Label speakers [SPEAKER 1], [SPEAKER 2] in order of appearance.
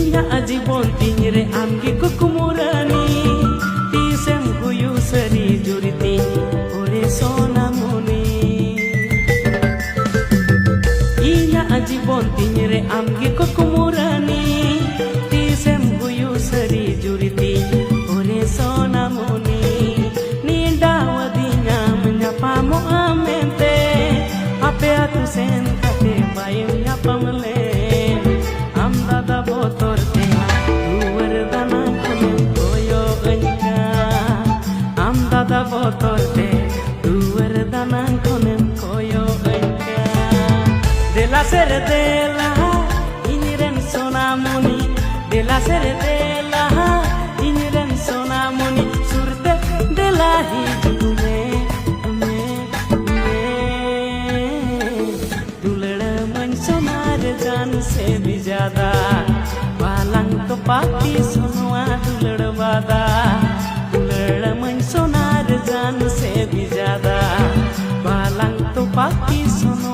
[SPEAKER 1] जीवन तीन रे आमगे कुकुमुरानी तीसम हुयु सरी जुरती ओरे सोना मुनी इना जीवन तीन रे आमगे कुकुमुरानी तीसम हुयु सरी जुरती ओरे सोना मुनी नींदा वदिnya menyapa amente ape atu sen kate bayem nyapam le am dada botor te duar dana konem koyo anka am dada botor te duar dana konem koyo anka dela ser dela iniren sonamoni dela ser dela iniren sonamoni surte dela hi जान से भी ज्यादा बालंग तो पाती सुनवा दुलड़ वादा दुलड़ मन सोनार जान से भी ज्यादा बालंग तो पाती सुनवा